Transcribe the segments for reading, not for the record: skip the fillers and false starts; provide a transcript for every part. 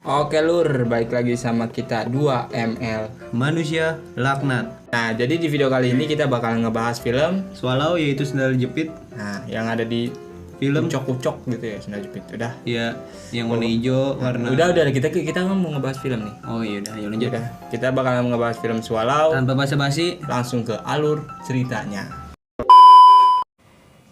Oke lur, balik lagi sama kita 2ML. Manusia laknat. Nah, jadi di video kali ini kita bakal ngebahas film. Swallow yaitu sendal jepit. Nah, yang ada di Film ucok-ucok gitu ya, sendal jepit. Udah. ya yang warna hijau, warna. Udah kita kan mau ngebahas film nih. Oh iya udah, ya lanjut. Udah, kita bakal ngebahas film Swallow. Tanpa basa-basi. Langsung ke alur ceritanya.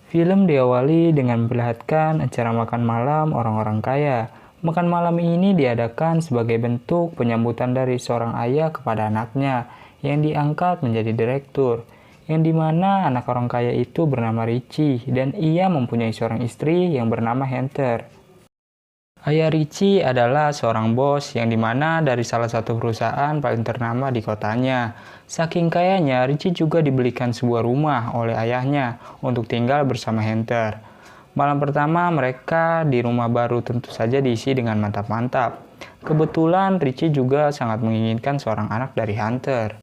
Film diawali dengan memperlihatkan acara makan malam orang-orang kaya. Makan malam ini diadakan sebagai bentuk penyambutan dari seorang ayah kepada anaknya yang diangkat menjadi direktur, yang dimana anak orang kaya itu bernama Richie dan ia mempunyai seorang istri yang bernama Hunter. Ayah Richie adalah seorang bos yang dimana dari salah satu perusahaan paling ternama di kotanya. Saking kayanya, Richie juga dibelikan sebuah rumah oleh ayahnya untuk tinggal bersama Hunter. Malam pertama mereka di rumah baru tentu saja diisi dengan mantap-mantap. Kebetulan Richie juga sangat menginginkan seorang anak dari Hunter.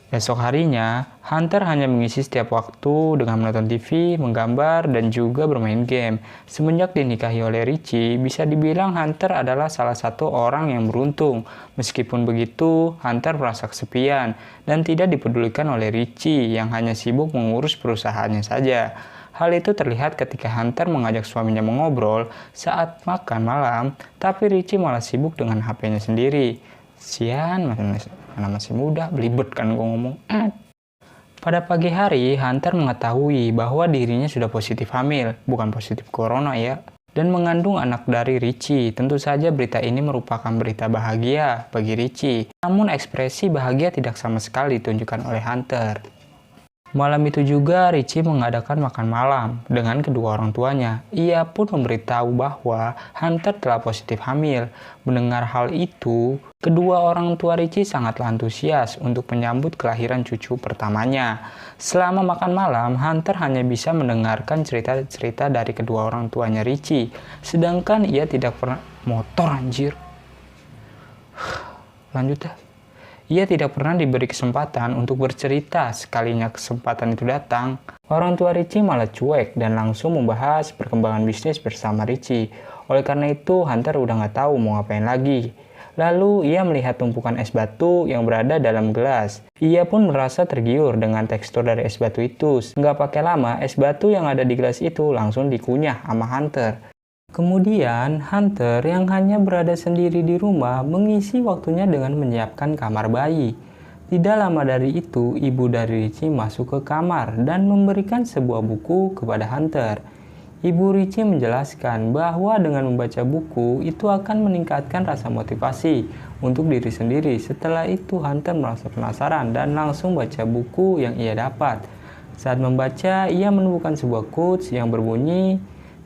Esok harinya, Hunter hanya mengisi setiap waktu dengan menonton TV, menggambar, dan juga bermain game. Semenjak dinikahi oleh Richie, bisa dibilang Hunter adalah salah satu orang yang beruntung. Meskipun begitu, Hunter merasa kesepian dan tidak dipedulikan oleh Richie yang hanya sibuk mengurus perusahaannya saja. Hal itu terlihat ketika Hunter mengajak suaminya mengobrol saat makan malam, tapi Richie malah sibuk dengan HP-nya sendiri. Sian, mana masih muda, belibet kan gue ngomong. Pada pagi hari, Hunter mengetahui bahwa dirinya sudah positif hamil, bukan positif corona ya, dan mengandung anak dari Richie. Tentu saja berita ini merupakan berita bahagia bagi Richie. Namun ekspresi bahagia tidak sama sekali ditunjukkan oleh Hunter. Malam itu juga Richie mengadakan makan malam dengan kedua orang tuanya. Ia pun memberitahu bahwa Hunter telah positif hamil. Mendengar hal itu, kedua orang tua Richie sangatlah antusias untuk menyambut kelahiran cucu pertamanya. Selama makan malam, Hunter hanya bisa mendengarkan cerita-cerita dari kedua orang tuanya Richie. Sedangkan ia tidak pernah motor anjir. Lanjut dah. Ia tidak pernah diberi kesempatan untuk bercerita. Sekalinya kesempatan itu datang, orang tua Richie malah cuek dan langsung membahas perkembangan bisnis bersama Richie. Oleh karena itu, Hunter udah nggak tahu mau ngapain lagi. Lalu ia melihat tumpukan es batu yang berada dalam gelas. Ia pun merasa tergiur dengan tekstur dari es batu itu. Nggak pakai lama, es batu yang ada di gelas itu langsung dikunyah sama Hunter. Kemudian, Hunter yang hanya berada sendiri di rumah mengisi waktunya dengan menyiapkan kamar bayi. Tidak lama dari itu, ibu dari Richie masuk ke kamar dan memberikan sebuah buku kepada Hunter. Ibu Richie menjelaskan bahwa dengan membaca buku itu akan meningkatkan rasa motivasi untuk diri sendiri. Setelah itu, Hunter merasa penasaran dan langsung baca buku yang ia dapat. Saat membaca, ia menemukan sebuah quotes yang berbunyi,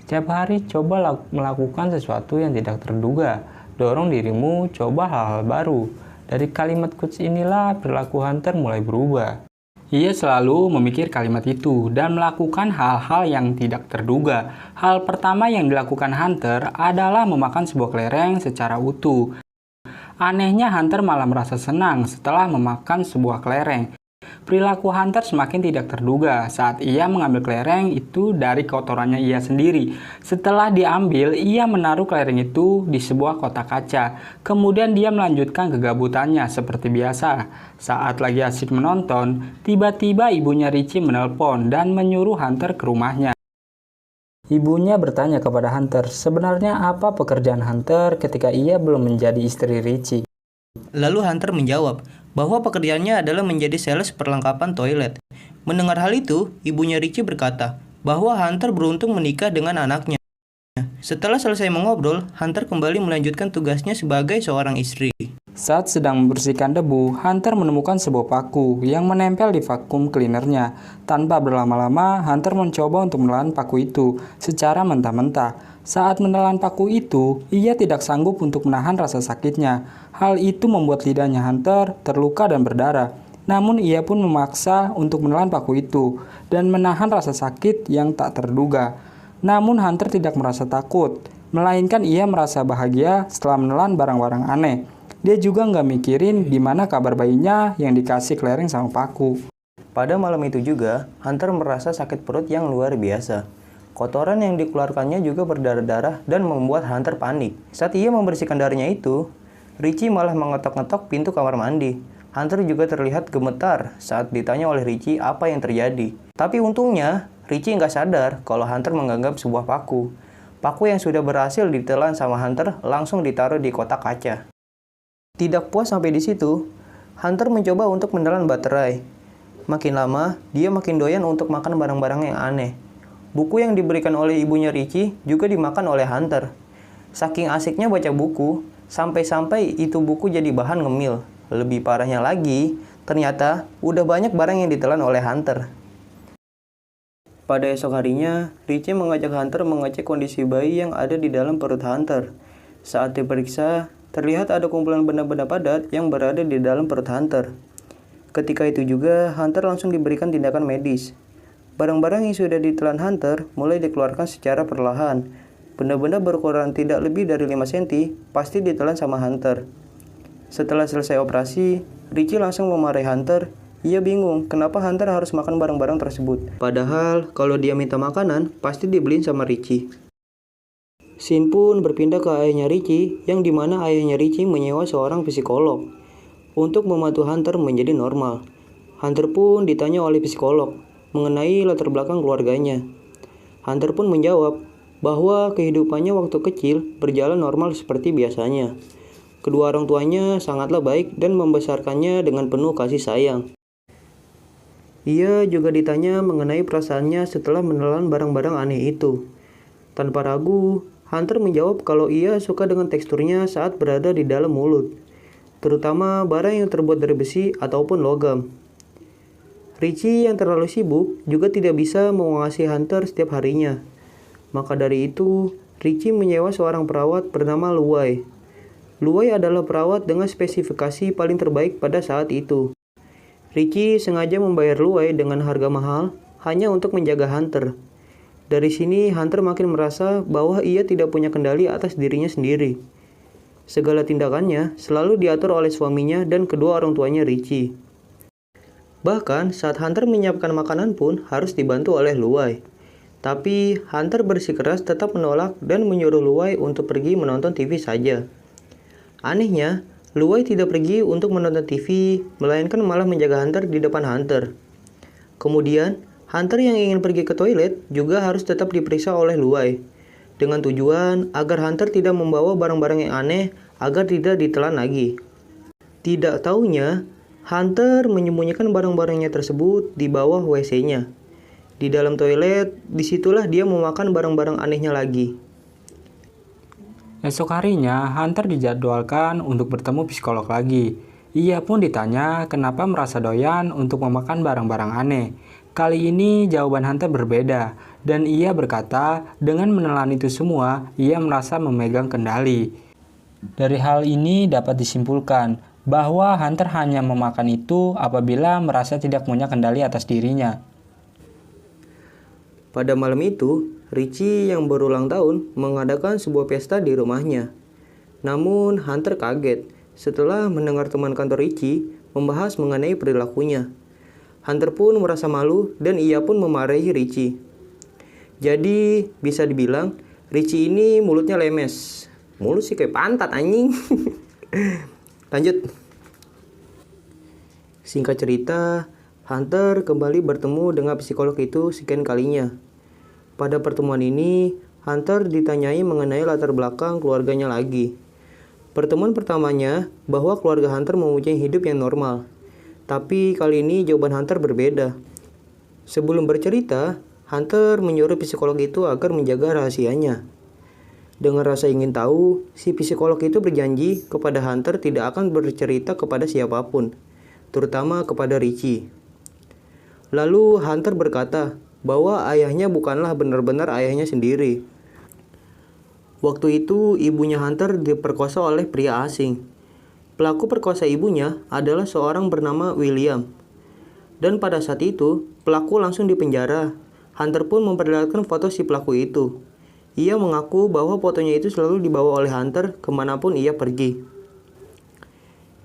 "Setiap hari coba melakukan sesuatu yang tidak terduga. Dorong dirimu coba hal-hal baru." Dari kalimat quotes inilah perilaku Hunter mulai berubah. Ia selalu memikir kalimat itu dan melakukan hal-hal yang tidak terduga. Hal pertama yang dilakukan Hunter adalah memakan sebuah kelereng secara utuh. Anehnya Hunter malah merasa senang setelah memakan sebuah kelereng. Perilaku Hunter semakin tidak terduga saat ia mengambil kelereng itu dari kotorannya ia sendiri. Setelah diambil, ia menaruh kelereng itu di sebuah kotak kaca. Kemudian dia melanjutkan kegabutannya seperti biasa. Saat lagi asik menonton, tiba-tiba ibunya Richie menelpon dan menyuruh Hunter ke rumahnya. Ibunya bertanya kepada Hunter, sebenarnya apa pekerjaan Hunter ketika ia belum menjadi istri Richie? Lalu Hunter menjawab bahwa pekerjaannya adalah menjadi sales perlengkapan toilet. Mendengar hal itu, ibunya Richie berkata bahwa Hunter beruntung menikah dengan anaknya. Setelah selesai mengobrol, Hunter kembali melanjutkan tugasnya sebagai seorang istri. Saat sedang membersihkan debu, Hunter menemukan sebuah paku yang menempel di vakum cleanernya. Tanpa berlama-lama, Hunter mencoba untuk menelan paku itu secara mentah-mentah. Saat menelan paku itu, ia tidak sanggup untuk menahan rasa sakitnya. Hal itu membuat lidahnya Hunter terluka dan berdarah. Namun ia pun memaksa untuk menelan paku itu dan menahan rasa sakit yang tak terduga. Namun Hunter tidak merasa takut, melainkan ia merasa bahagia setelah menelan barang-barang aneh. Dia juga nggak mikirin gimana kabar bayinya yang dikasih kelereng sama paku. Pada malam itu juga, Hunter merasa sakit perut yang luar biasa. Kotoran yang dikeluarkannya juga berdarah-darah dan membuat Hunter panik. Saat ia membersihkan darahnya itu, Richie malah mengetok-ngetok pintu kamar mandi. Hunter juga terlihat gemetar saat ditanya oleh Richie apa yang terjadi. Tapi untungnya, Richie nggak sadar kalau Hunter menggenggam sebuah paku. Paku yang sudah berhasil ditelan sama Hunter langsung ditaruh di kotak kaca. Tidak puas sampai di situ, Hunter mencoba untuk menelan baterai. Makin lama, dia makin doyan untuk makan barang-barang yang aneh. Buku yang diberikan oleh ibunya Richie juga dimakan oleh Hunter. Saking asiknya baca buku, sampai-sampai itu buku jadi bahan ngemil. Lebih parahnya lagi, ternyata udah banyak barang yang ditelan oleh Hunter. Pada esok harinya, Richie mengajak Hunter mengecek kondisi bayi yang ada di dalam perut Hunter. Saat diperiksa, terlihat ada kumpulan benda-benda padat yang berada di dalam perut Hunter. Ketika itu juga, Hunter langsung diberikan tindakan medis. Barang-barang yang sudah ditelan Hunter mulai dikeluarkan secara perlahan. Benda-benda berukuran tidak lebih dari 5 cm pasti ditelan sama Hunter. Setelah selesai operasi, Richie langsung memarahi Hunter. Ia bingung kenapa Hunter harus makan barang-barang tersebut. Padahal kalau dia minta makanan, pasti dibeliin sama Richie. Scene pun berpindah ke ayahnya Richie, yang dimana ayahnya Richie menyewa seorang psikolog untuk membantu Hunter menjadi normal. Hunter pun ditanya oleh psikolog mengenai latar belakang keluarganya. Hunter pun menjawab bahwa kehidupannya waktu kecil berjalan normal seperti biasanya. Kedua orang tuanya sangatlah baik dan membesarkannya dengan penuh kasih sayang. Ia juga ditanya mengenai perasaannya setelah menelan barang-barang aneh itu. Tanpa ragu, Hunter menjawab kalau ia suka dengan teksturnya saat berada di dalam mulut, terutama barang yang terbuat dari besi ataupun logam. Richie yang terlalu sibuk juga tidak bisa mengawasi Hunter setiap harinya. Maka dari itu, Richie menyewa seorang perawat bernama Luai. Luai adalah perawat dengan spesifikasi paling terbaik pada saat itu. Richie sengaja membayar Luai dengan harga mahal hanya untuk menjaga Hunter. Dari sini, Hunter makin merasa bahwa ia tidak punya kendali atas dirinya sendiri. Segala tindakannya selalu diatur oleh suaminya dan kedua orang tuanya Richie. Bahkan saat Hunter menyiapkan makanan pun harus dibantu oleh Luai. Tapi Hunter bersikeras tetap menolak dan menyuruh Luai untuk pergi menonton TV saja. Anehnya, Luai tidak pergi untuk menonton TV, melainkan malah menjaga Hunter di depan Hunter. Kemudian, Hunter yang ingin pergi ke toilet juga harus tetap diperiksa oleh Luai, dengan tujuan agar Hunter tidak membawa barang-barang yang aneh agar tidak ditelan lagi. Tidak taunya, Hunter menyembunyikan barang-barangnya tersebut di bawah WC-nya. Di dalam toilet, disitulah dia memakan barang-barang anehnya lagi. Esok harinya, Hunter dijadwalkan untuk bertemu psikolog lagi. Ia pun ditanya kenapa merasa doyan untuk memakan barang-barang aneh. Kali ini jawaban Hunter berbeda, dan ia berkata dengan menelan itu semua, ia merasa memegang kendali. Dari hal ini dapat disimpulkan bahwa Hunter hanya memakan itu apabila merasa tidak punya kendali atas dirinya. Pada malam itu, Richie yang berulang tahun mengadakan sebuah pesta di rumahnya. Namun, Hunter kaget setelah mendengar teman kantor Richie membahas mengenai perilakunya. Hunter pun merasa malu dan ia pun memarahi Richie. Jadi, bisa dibilang Richie ini mulutnya lemes. Mulut sih kayak pantat anjing. Lanjut. Singkat cerita, Hunter kembali bertemu dengan psikolog itu sekian kalinya. Pada pertemuan ini, Hunter ditanyai mengenai latar belakang keluarganya lagi. Pertemuan pertamanya bahwa keluarga Hunter mempunyai hidup yang normal. Tapi kali ini jawaban Hunter berbeda. Sebelum bercerita, Hunter menyuruh psikolog itu agar menjaga rahasianya. Dengan rasa ingin tahu, si psikolog itu berjanji kepada Hunter tidak akan bercerita kepada siapapun, terutama kepada Richie. Lalu Hunter berkata bahwa ayahnya bukanlah benar-benar ayahnya sendiri. Waktu itu ibunya Hunter diperkosa oleh pria asing. Pelaku perkosa ibunya adalah seorang bernama William. Dan pada saat itu, pelaku langsung dipenjara. Hunter pun memperlihatkan foto si pelaku itu. Ia mengaku bahwa fotonya itu selalu dibawa oleh Hunter kemanapun ia pergi.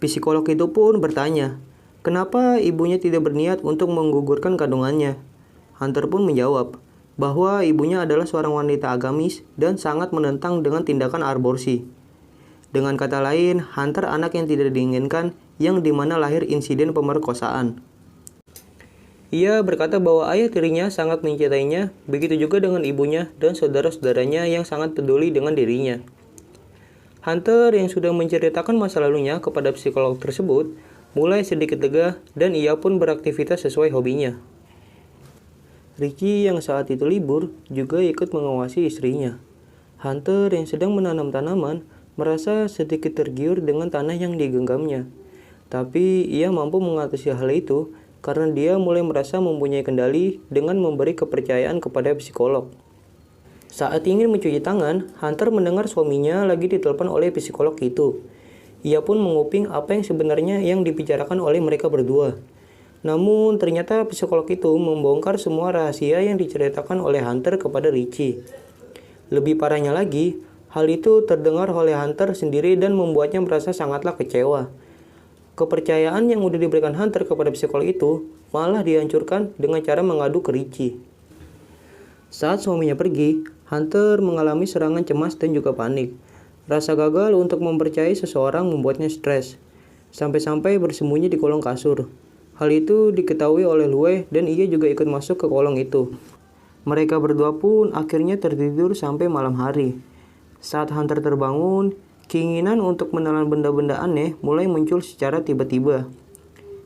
Psikolog itu pun bertanya, kenapa ibunya tidak berniat untuk menggugurkan kandungannya? Hunter pun menjawab, bahwa ibunya adalah seorang wanita agamis dan sangat menentang dengan tindakan aborsi. Dengan kata lain, Hunter anak yang tidak diinginkan yang dimana lahir insiden pemerkosaan. Ia berkata bahwa ayah tirinya sangat mencintainya, begitu juga dengan ibunya dan saudara-saudaranya yang sangat peduli dengan dirinya. Hunter yang sudah menceritakan masa lalunya kepada psikolog tersebut mulai sedikit lega dan ia pun beraktivitas sesuai hobinya. Richie yang saat itu libur juga ikut mengawasi istrinya. Hunter yang sedang menanam tanaman merasa sedikit tergiur dengan tanah yang digenggamnya. Tapi ia mampu mengatasi hal itu karena dia mulai merasa mempunyai kendali dengan memberi kepercayaan kepada psikolog. Saat ingin mencuci tangan, Hunter mendengar suaminya lagi ditelepon oleh psikolog itu. Ia pun menguping apa yang sebenarnya yang dibicarakan oleh mereka berdua. Namun ternyata psikolog itu membongkar semua rahasia yang diceritakan oleh Hunter kepada Richie. Lebih parahnya lagi, hal itu terdengar oleh Hunter sendiri dan membuatnya merasa sangatlah kecewa. Kepercayaan yang sudah diberikan Hunter kepada psikolog itu malah dihancurkan dengan cara mengadu ke Richie. Saat suaminya pergi, Hunter mengalami serangan cemas dan juga panik. Rasa gagal untuk mempercayai seseorang membuatnya stres, sampai-sampai bersembunyi di kolong kasur. Hal itu diketahui oleh Lue dan ia juga ikut masuk ke kolong itu. Mereka berdua pun akhirnya tertidur sampai malam hari. Saat Hunter terbangun, keinginan untuk menelan benda-benda aneh mulai muncul secara tiba-tiba.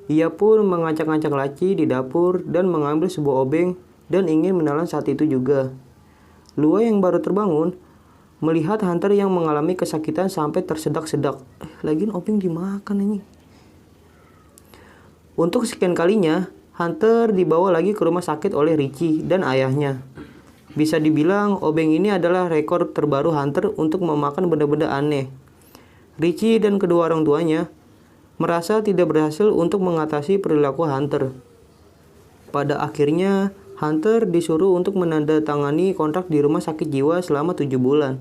Ia pun mengacak-acak laci di dapur dan mengambil sebuah obeng dan ingin menelan saat itu juga. Lue yang baru terbangun melihat Hunter yang mengalami kesakitan sampai tersedak-sedak. Lagian obeng dimakan ini. Untuk sekian kalinya, Hunter dibawa lagi ke rumah sakit oleh Richie dan ayahnya. Bisa dibilang, obeng ini adalah rekor terbaru Hunter untuk memakan benda-benda aneh. Richie dan kedua orang tuanya merasa tidak berhasil untuk mengatasi perilaku Hunter. Pada akhirnya, Hunter disuruh untuk menandatangani kontrak di rumah sakit jiwa selama 7 bulan.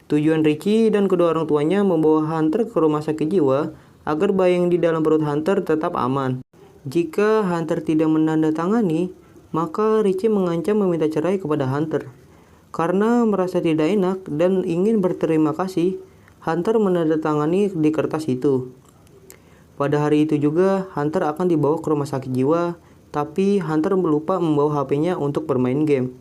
Tujuan Richie dan kedua orang tuanya membawa Hunter ke rumah sakit jiwa agar bayi yang di dalam perut Hunter tetap aman. Jika Hunter tidak menandatangani, maka Richie mengancam meminta cerai kepada Hunter. Karena merasa tidak enak dan ingin berterima kasih, Hunter menandatangani di kertas itu. Pada hari itu juga, Hunter akan dibawa ke rumah sakit jiwa, tapi Hunter lupa membawa HP-nya untuk bermain game.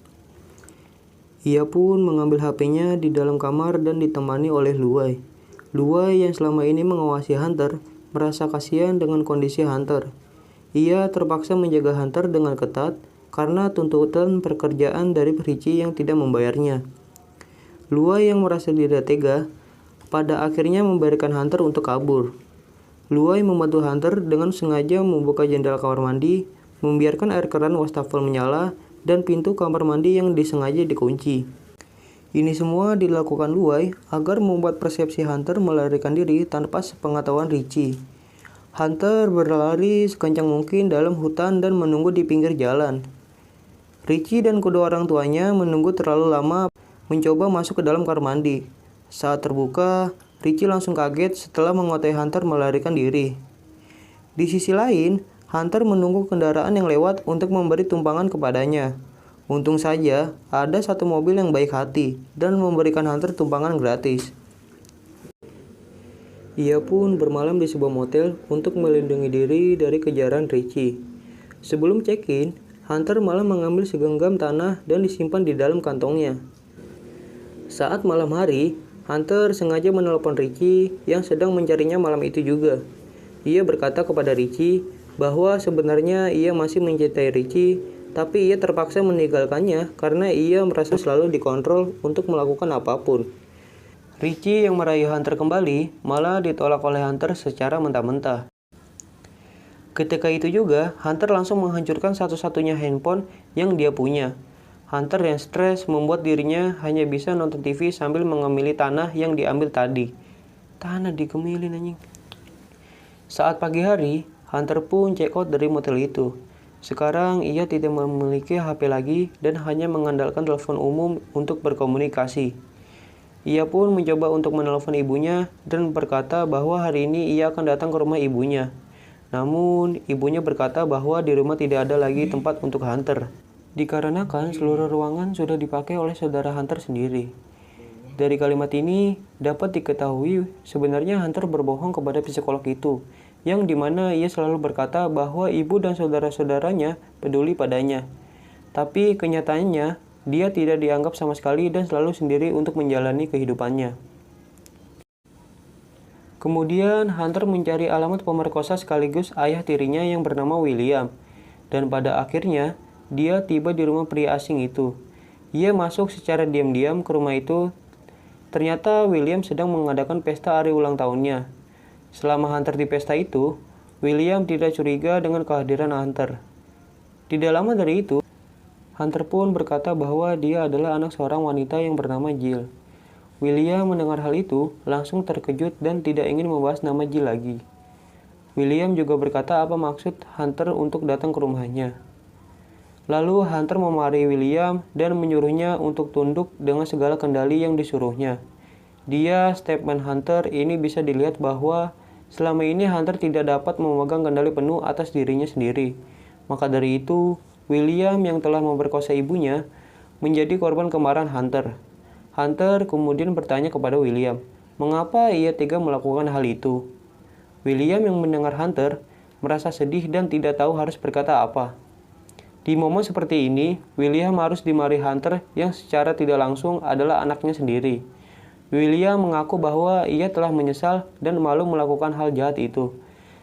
Ia pun mengambil HP-nya di dalam kamar dan ditemani oleh Luai. Luai yang selama ini mengawasi Hunter merasa kasihan dengan kondisi Hunter. Ia terpaksa menjaga Hunter dengan ketat karena tuntutan pekerjaan dari Richie yang tidak membayarnya. Luai yang merasa tidak tega pada akhirnya membiarkan Hunter untuk kabur. Luai membantu Hunter dengan sengaja membuka jendela kamar mandi, membiarkan air keran wastafel menyala, dan pintu kamar mandi yang disengaja dikunci. Ini semua dilakukan Luai agar membuat persepsi Hunter melarikan diri tanpa sepengetahuan Richie. Hunter berlari sekencang mungkin dalam hutan dan menunggu di pinggir jalan. Richie dan kedua orang tuanya menunggu terlalu lama mencoba masuk ke dalam kamar mandi. Saat terbuka, Richie langsung kaget setelah mengotai Hunter melarikan diri. Di sisi lain, Hunter menunggu kendaraan yang lewat untuk memberi tumpangan kepadanya. Untung saja, ada satu mobil yang baik hati dan memberikan Hunter tumpangan gratis. Ia pun bermalam di sebuah motel untuk melindungi diri dari kejaran Richie. Sebelum check-in, Hunter malah mengambil segenggam tanah dan disimpan di dalam kantongnya. Saat malam hari, Hunter sengaja menelpon Richie yang sedang mencarinya malam itu juga. Ia berkata kepada Richie bahwa sebenarnya ia masih mencintai Richie, tapi ia terpaksa meninggalkannya karena ia merasa selalu dikontrol untuk melakukan apapun. Richie yang merayu Hunter kembali malah ditolak oleh Hunter secara mentah-mentah. Ketika itu juga, Hunter langsung menghancurkan satu-satunya handphone yang dia punya. Hunter yang stres membuat dirinya hanya bisa nonton TV sambil mengemili tanah yang diambil tadi. Tanah dikemilin anjing. Saat pagi hari, Hunter pun check out dari motel itu. Sekarang ia tidak memiliki HP lagi dan hanya mengandalkan telepon umum untuk berkomunikasi. Ia pun mencoba untuk menelpon ibunya dan berkata bahwa hari ini ia akan datang ke rumah ibunya. Namun, ibunya berkata bahwa di rumah tidak ada lagi tempat untuk Hunter. dikarenakan seluruh ruangan sudah dipakai oleh saudara Hunter sendiri. Dari kalimat ini dapat diketahui sebenarnya Hunter berbohong kepada psikolog itu, yang dimana ia selalu berkata bahwa ibu dan saudara-saudaranya peduli padanya. Tapi kenyataannya, dia tidak dianggap sama sekali dan selalu sendiri untuk menjalani kehidupannya. Kemudian Hunter mencari alamat pemerkosa sekaligus ayah tirinya yang bernama William. Dan pada akhirnya, dia tiba di rumah pria asing itu. Ia masuk secara diam-diam ke rumah itu. Ternyata William sedang mengadakan pesta hari ulang tahunnya. Selama Hunter di pesta itu, William tidak curiga dengan kehadiran Hunter. Tidak lama dari itu, Hunter pun berkata bahwa dia adalah anak seorang wanita yang bernama Jill. William mendengar hal itu, langsung terkejut dan tidak ingin membahas nama Jill lagi. William juga berkata apa maksud Hunter untuk datang ke rumahnya. Lalu Hunter memarahi William dan menyuruhnya untuk tunduk dengan segala kendali yang disuruhnya. Statement Hunter ini bisa dilihat bahwa selama ini Hunter tidak dapat memegang kendali penuh atas dirinya sendiri. Maka dari itu, William yang telah memperkosa ibunya menjadi korban kemarahan Hunter. Hunter kemudian bertanya kepada William, mengapa ia tega melakukan hal itu. William yang mendengar Hunter merasa sedih dan tidak tahu harus berkata apa. Di momen seperti ini, William harus dimarahi Hunter yang secara tidak langsung adalah anaknya sendiri. William mengaku bahwa ia telah menyesal dan malu melakukan hal jahat itu.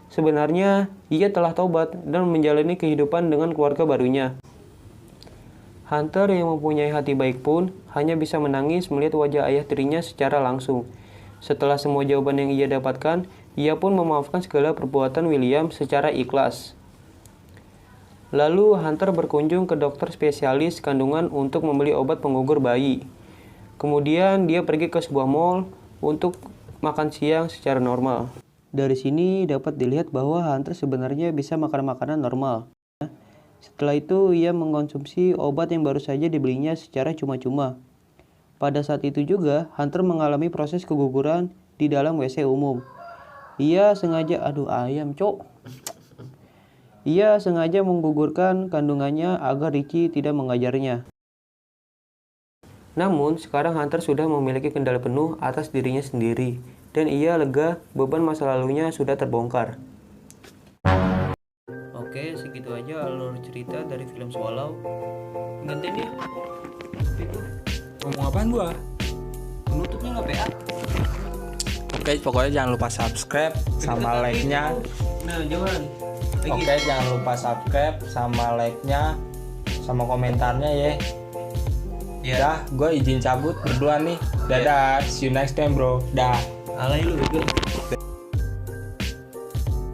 Sebenarnya, ia telah taubat dan menjalani kehidupan dengan keluarga barunya. Hunter yang mempunyai hati baik pun hanya bisa menangis melihat wajah ayah tirinya secara langsung. Setelah semua jawaban yang ia dapatkan, ia pun memaafkan segala perbuatan William secara ikhlas. Lalu Hunter berkunjung ke dokter spesialis kandungan untuk membeli obat penggugur bayi. Kemudian dia pergi ke sebuah mall untuk makan siang secara normal. Dari sini dapat dilihat bahwa Hunter sebenarnya bisa makan makanan normal. Setelah itu ia mengkonsumsi obat yang baru saja dibelinya secara cuma-cuma. Pada saat itu juga Hunter mengalami proses keguguran di dalam WC umum. Ia sengaja menggugurkan kandungannya agar Richie tidak mengajarnya. Namun, sekarang Hunter sudah memiliki kendali penuh atas dirinya sendiri, dan ia lega beban masa lalunya sudah terbongkar. Oke, segitu aja alur cerita dari film Swallow. Gantian ya? Itu. Ngomong apaan gua? Penutupnya nggak PA? Oke, pokoknya jangan lupa subscribe sama like-nya. Nah, jangan. Oke, jangan lupa subscribe sama like-nya, sama komentarnya ya. Dah, gue izin cabut berdua nih. Dadah, see you next time bro. Dah. Alay lu.